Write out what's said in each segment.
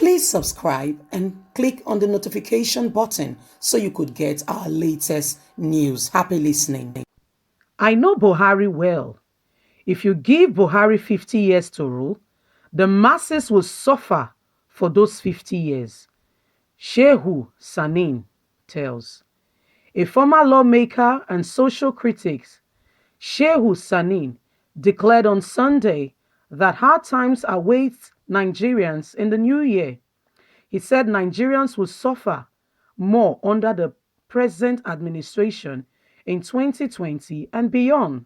Please subscribe and click on the notification button so you could get our latest news. Happy listening. I know Buhari well. If you give Buhari 50 years to rule, the masses will suffer for those 50 years. Shehu Sanin tells. A former lawmaker and social critic, Shehu Sanin, declared on Sunday that hard times await Nigerians in the new year. He said Nigerians will suffer more under the present administration in 2020 and beyond.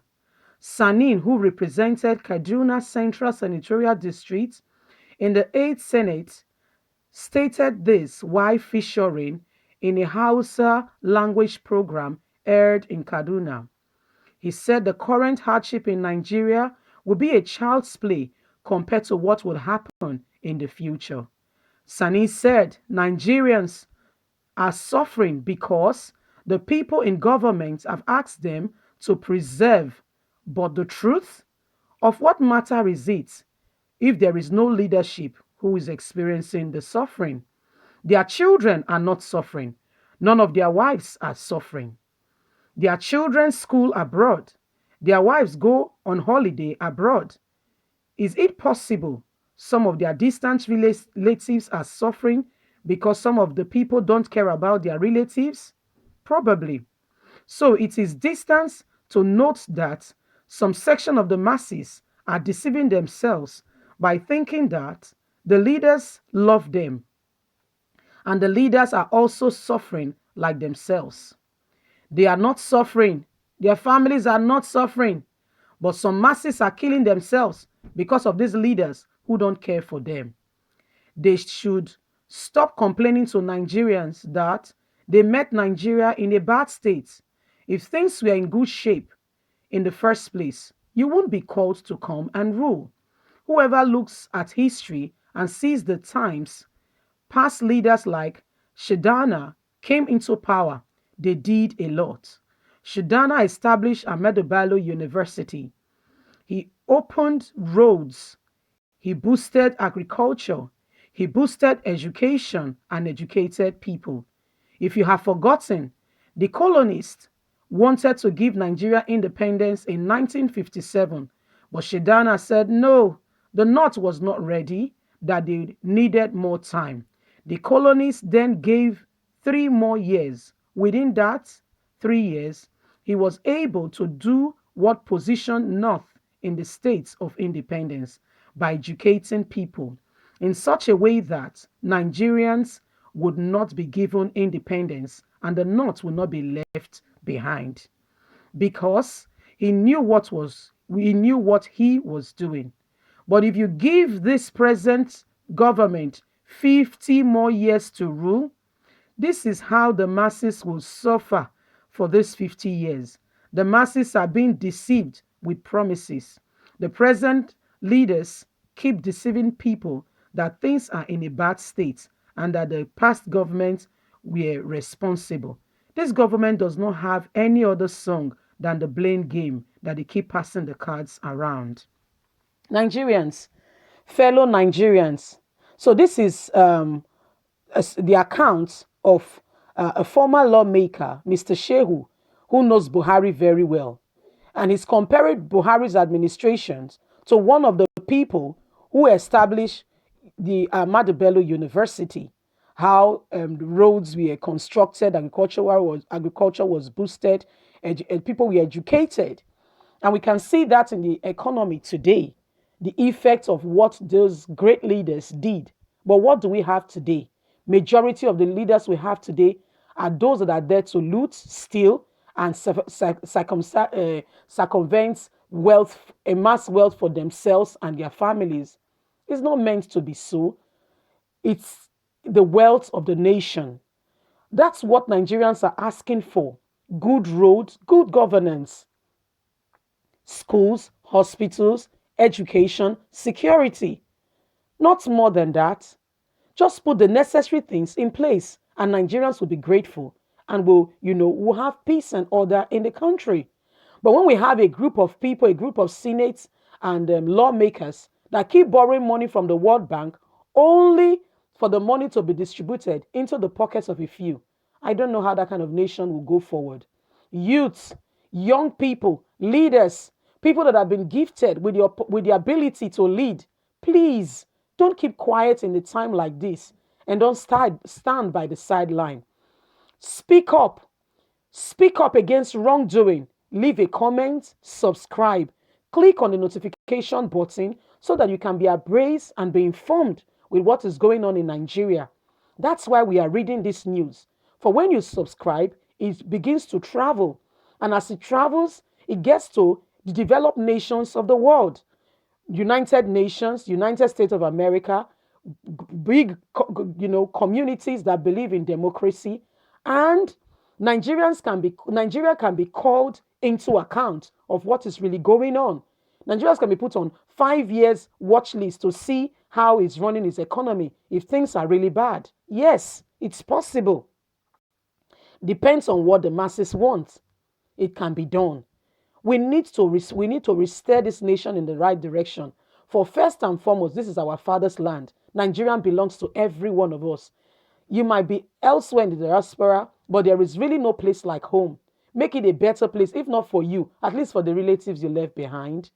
Sanin, who represented Kaduna Central Senatorial District in the 8th Senate, stated this while featuring in a Hausa language program aired in Kaduna. He said the current hardship in Nigeria will be a child's play compared to what will happen in the future. Sani said Nigerians are suffering because the people in government have asked them to preserve. But the truth of what matter is it if there is no leadership who is experiencing the suffering? Their children are not suffering. None of their wives are suffering. Their children school abroad. Their wives go on holiday abroad. Is it possible some of their distant relatives are suffering because some of the people don't care about their relatives? Probably. So it is distance to note that some section of the masses are deceiving themselves by thinking that the leaders love them and the leaders are also suffering like themselves. They are not suffering. Their families are not suffering. But some masses are killing themselves because of these leaders who don't care for them. They should stop complaining to Nigerians that they met Nigeria in a bad state. If things were in good shape in the first place, you wouldn't be called to come and rule. Whoever looks at history and sees the times past leaders like Shidana came into power, they did a lot. Shidana established Ahmadu Bello University. He opened roads. He boosted agriculture. He boosted education and educated people. If you have forgotten, the colonists wanted to give Nigeria independence in 1957, but Shidana said no, the North was not ready, that they needed more time. The colonists then gave 3 more years. Within that 3 years, he was able to do what positioned North in the states of independence by educating people in such a way that Nigerians would not be given independence and the North would not be left behind because he knew what he was doing. But if you give this present government 50 more years to rule, this is how the masses will suffer for these 50 years. The masses are being deceived with promises. The present leaders keep deceiving people that things are in a bad state and that the past governments were responsible. This government does not have any other song than the blame game that they keep passing the cards around. Nigerians, fellow Nigerians. So this is the account of a former lawmaker, Mr. Shehu, who knows Buhari very well. And he's comparing Buhari's administrations to one of the people who established the Ahmadu Bello University, how the roads were constructed, agriculture was boosted, people were educated. And we can see that in the economy today, the effect of what those great leaders did. But what do we have today? Majority of the leaders we have today are those that are there to loot, steal, and circumvent wealth, amass wealth for themselves and their families. It's not meant to be so. It's the wealth of the nation. That's what Nigerians are asking for. Good roads, good governance, schools, hospitals, education, security. Not more than that. Just put the necessary things in place and Nigerians will be grateful and will have peace and order in the country. But when we have a group of people, a group of senates and lawmakers that keep borrowing money from the World Bank only for the money to be distributed into the pockets of a few. I don't know how that kind of nation will go forward. Youths, young people, leaders, people that have been gifted with the ability to lead, please don't keep quiet in a time like this and don't stand by the sideline. Speak up. Speak up against wrongdoing. Leave a comment, subscribe, click on the notification button so that you can be abreast and be informed with what is going on in Nigeria. That's why we are reading this news. For when you subscribe, it begins to travel. And as it travels, it gets to the developed nations of the world. United Nations, United States of America, big communities that believe in democracy, and Nigeria can be called into account of what is really going on. Nigerians can be put on 5 years watch list to see how it's running its economy if things are really bad. Yes, it's possible. Depends on what the masses want. It can be done. We need to restore this nation in the right direction. For first and foremost, this is our father's land. Nigeria belongs to every one of us. You might be elsewhere in the diaspora, but there is really no place like home. Make it a better place, if not for you, at least for the relatives you left behind.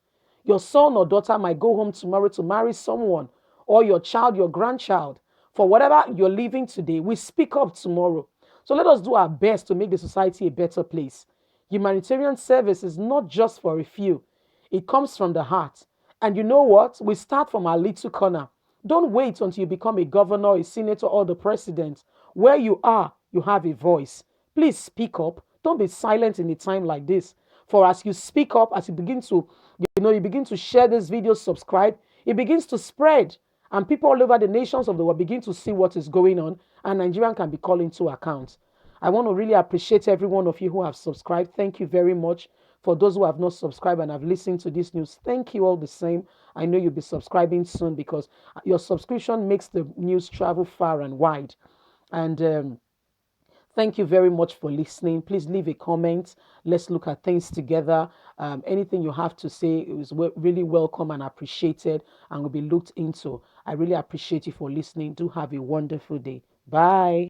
Your son or daughter might go home tomorrow to marry someone, or your child, your grandchild. For whatever you're living today, we speak up tomorrow. So let us do our best to make the society a better place. Humanitarian service is not just for a few, it comes from the heart. And you know what? We start from our little corner. Don't wait until you become a governor, a senator, or the president. Where you are, you have a voice. Please speak up. Don't be silent in a time like this. For as you speak up, as you begin to, you begin to share this video, subscribe, it begins to spread. And people all over the nations of the world begin to see what is going on, and Nigerian can be called into account. I want to really appreciate every one of you who have subscribed. Thank you very much. For those who have not subscribed and have listened to this news, thank you all the same. I know you'll be subscribing soon because your subscription makes the news travel far and wide. And thank you very much for listening. Please leave a comment. Let's look at things together. Anything you have to say is really welcome and appreciated and will be looked into. I really appreciate you for listening. Do have a wonderful day. Bye.